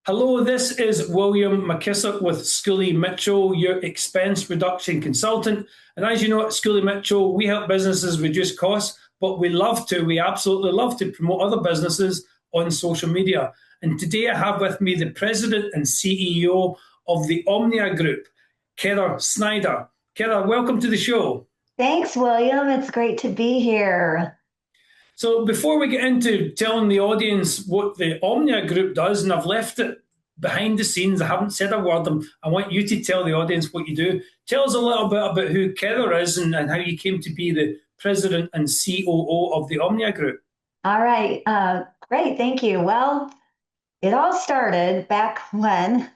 Hello, this is William Mckissock with Scully Mitchell, your expense reduction consultant. And as you know, at Scully Mitchell, we help businesses reduce costs, but we absolutely love to promote other businesses on social media. And today I have with me the president and CEO of the Omnia Group, Keather Snyder. Keather, welcome to the show. Thanks, William. It's great to be here. So before we get into telling the audience what the Omnia Group does, and I've left it behind the scenes, I haven't said a word, I want you to tell the audience what you do. Tell us a little bit about who Keather is and how you came to be the president and COO of the Omnia Group. All right. Great. Thank you. Well, it all started back when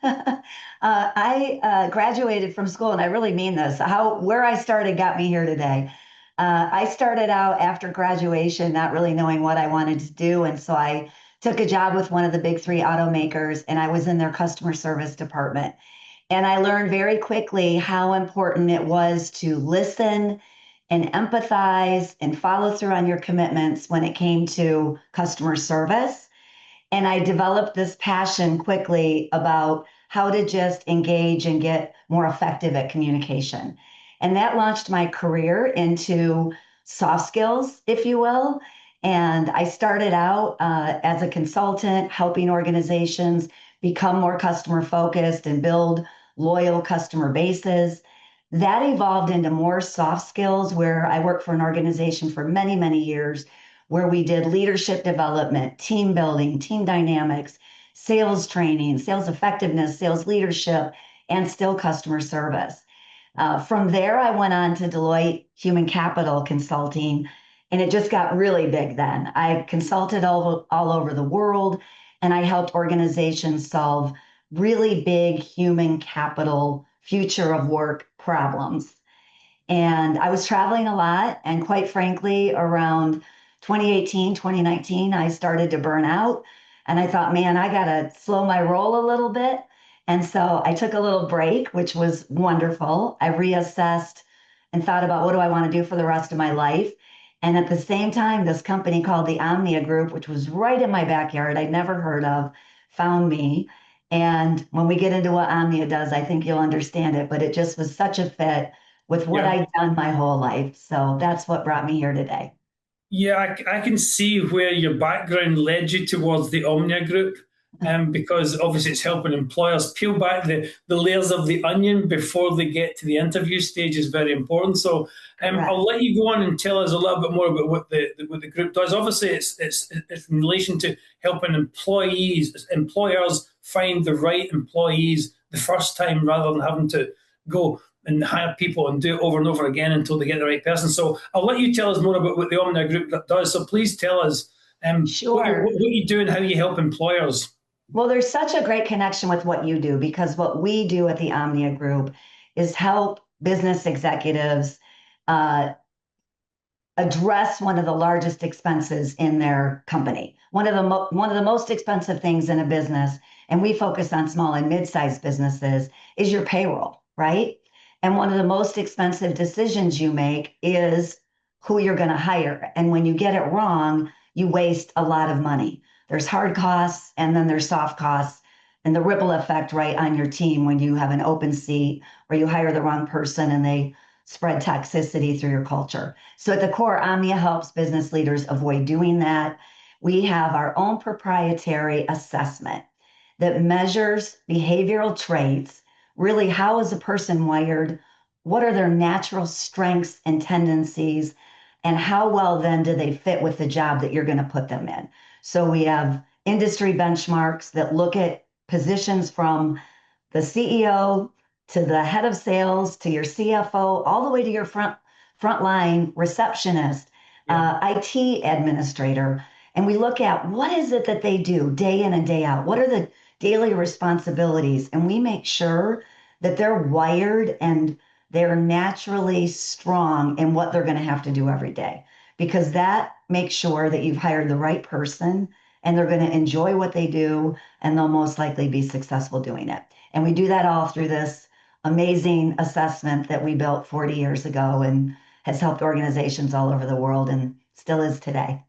I graduated from school, and I really mean this. Where I started got me here today. I started out after graduation not really knowing what I wanted to do, and so I took a job with one of the big three automakers, and I was in their customer service department. And I learned very quickly how important it was to listen and empathize and follow through on your commitments when it came to customer service. And I developed this passion quickly about how to just engage and get more effective at communication. And that launched my career into soft skills, if you will. And I started out as a consultant, helping organizations become more customer focused and build loyal customer bases. That evolved into more soft skills, where I worked for an organization for many, many years, where we did leadership development, team building, team dynamics, sales training, sales effectiveness, sales leadership, and still customer service. From there, I went on to Deloitte Human Capital Consulting, and it just got really big then. I consulted all over the world, and I helped organizations solve really big human capital future of work problems. And I was traveling a lot, and quite frankly, around 2018, 2019, I started to burn out. And I thought, man, I got to slow my roll a little bit. And so I took a little break, which was wonderful. I reassessed and thought about, what do I want to do for the rest of my life? And at the same time, this company called the Omnia Group, which was right in my backyard, I'd never heard of, found me. And when we get into what Omnia does, I think you'll understand it. But it just was such a fit with what Yeah. I'd done my whole life. So that's what brought me here today. Yeah, I can see where your background led you towards the Omnia Group, because obviously it's helping employers peel back the layers of the onion before they get to the interview stage is very important. So Correct. I'll let you go on and tell us a little bit more about what the group does. Obviously, it's in relation to helping employers find the right employees the first time rather than having to go and hire people and do it over and over again until they get the right person. So I'll let you tell us more about what the Omnia Group does. So please tell us Sure. what you do and how you help employers. Well, there's such a great connection with what you do, because what we do at the Omnia Group is help business executives uh, address one of the largest expenses in their company. One of the most expensive things in a business, and we focus on small and mid-sized businesses, is your payroll, right? And one of the most expensive decisions you make is who you're going to hire. And when you get it wrong, you waste a lot of money. There's hard costs, and then there's soft costs, and the ripple effect right on your team when you have an open seat or you hire the wrong person and they spread toxicity through your culture. So at the core, Omnia helps business leaders avoid doing that. We have our own proprietary assessment that measures behavioral traits. Really, how is a person wired? What are their natural strengths and tendencies? And how well then do they fit with the job that you're going to put them in? So we have industry benchmarks that look at positions from the CEO to the head of sales to your CFO, all the way to your frontline receptionist, Yeah. IT administrator. And we look at what is it that they do day in and day out? What are the daily responsibilities? And we make sure that they're wired and they're naturally strong in what they're going to have to do every day, because that makes sure that you've hired the right person and they're going to enjoy what they do, and they'll most likely be successful doing it. And we do that all through this amazing assessment that we built 40 years ago and has helped organizations all over the world and still is today.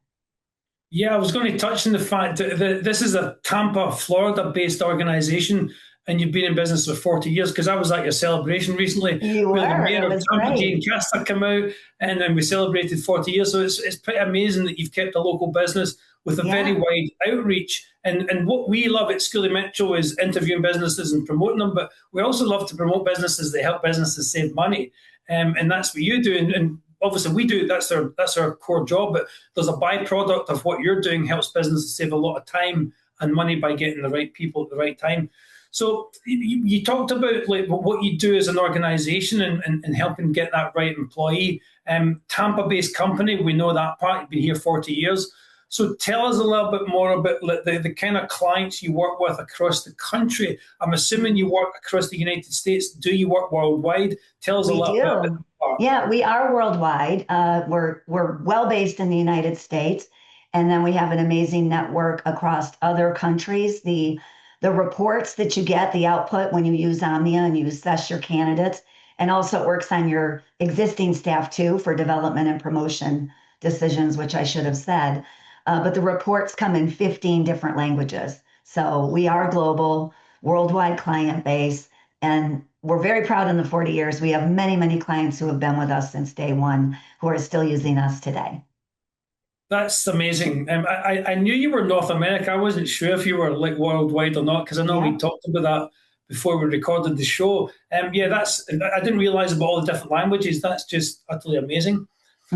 Yeah, I was going to touch on the fact that this is a Tampa, Florida-based organization, and you've been in business for 40 years. Because I was at your celebration recently, You where the were. mayor It of was Tampa, Jane great. Castor, came out, and then we celebrated 40 years. So it's pretty amazing that you've kept a local business with a very Yeah, wide outreach. And what we love at Scully Mitchell is interviewing businesses and promoting them, but we also love to promote businesses that help businesses save money. And that's what you do. And obviously we do, that's our core job, but there's a byproduct of what you're doing helps businesses save a lot of time and money by getting the right people at the right time. So you talked about like what you do as an organization and helping get that right employee. Tampa-based company, we know that part. You've been here 40 years. So tell us a little bit more about the kind of clients you work with across the country. I'm assuming you work across the United States. Do you work worldwide? Tell us a we little bit about do. that part. Yeah, we are worldwide. We're well based in the United States, and then we have an amazing network across other countries. The reports that you get, the output when you use Omnia and you assess your candidates, and also it works on your existing staff too for development and promotion decisions, which I should have said. But the reports come in 15 different languages. So we are global, worldwide client base, and we're very proud in the 40 years. We have many, many clients who have been with us since day one who are still using us today. That's amazing. I knew you were North America. I wasn't sure if you were like worldwide or not because I know we Yeah. talked about that before we recorded the show. Yeah, I didn't realize about all the different languages. That's just utterly amazing.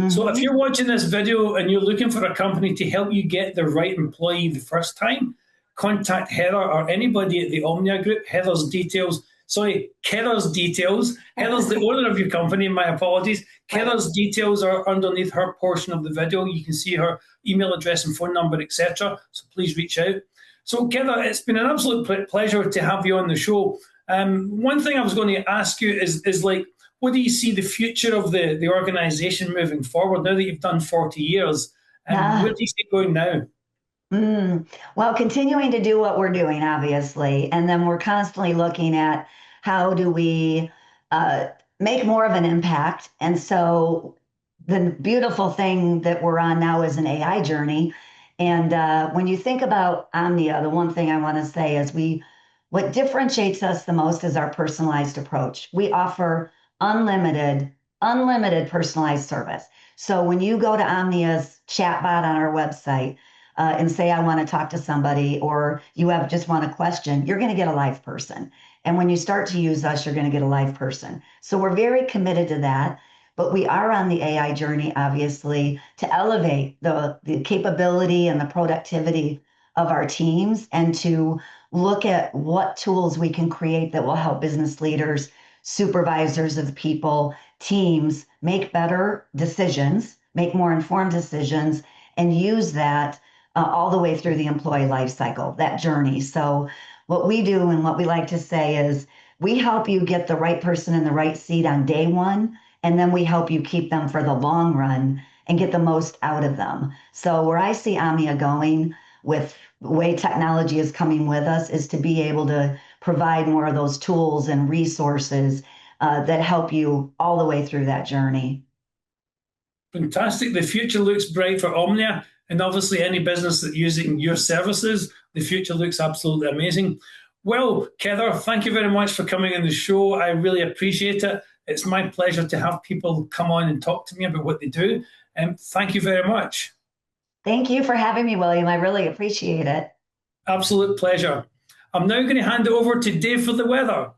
So if Hmm. you're watching this video and you're looking for a company to help you get the right employee the first time, contact Heather or anybody at the Omnia Group. Keather's details. Heather's the owner of your company, my apologies. Right. Keather's details are underneath her portion of the video. You can see her email address and phone number, etc. So please reach out. So Keather, it's been an absolute pleasure to have you on the show. One thing I was going to ask you is like, what do you see the future of the organization moving forward now that you've done 40 years? Where Ah, do you see it going now? well, continuing to do what we're doing, obviously, and then we're constantly looking at how do we uh, make more of an impact. And so the beautiful thing that we're on now is an AI journey. And when you think about Omnia, the one thing I want to say is what differentiates us the most is our personalized approach. We offer unlimited, unlimited personalized service. So when you go to Omnia's chatbot on our website, and say, I want to talk to somebody, or you have just want a question, you're going to get a live person. And when you start to use us, you're going to get a live person. So we're very committed to that. But we are on the AI journey, obviously, to elevate the capability and the productivity of our teams and to look at what tools we can create that will help business leaders, supervisors of people, teams make better decisions, make more informed decisions, and use that all the way through the employee life cycle, that journey. So, what we do and what we like to say is we help you get the right person in the right seat on day one, and then we help you keep them for the long run and get the most out of them. So, where I see Omnia going with the way technology is coming with us is to be able to provide more of those tools and resources that help you all the way through that journey. Fantastic. The future looks bright for Omnia, and obviously any business that using your services, the future looks absolutely amazing. Well, Keather, thank you very much for coming on the show. I really appreciate it. It's my pleasure to have people come on and talk to me about what they do. And thank you very much. Thank you for having me, William. I really appreciate it. Absolute pleasure. I'm now going to hand it over to Dave for the weather.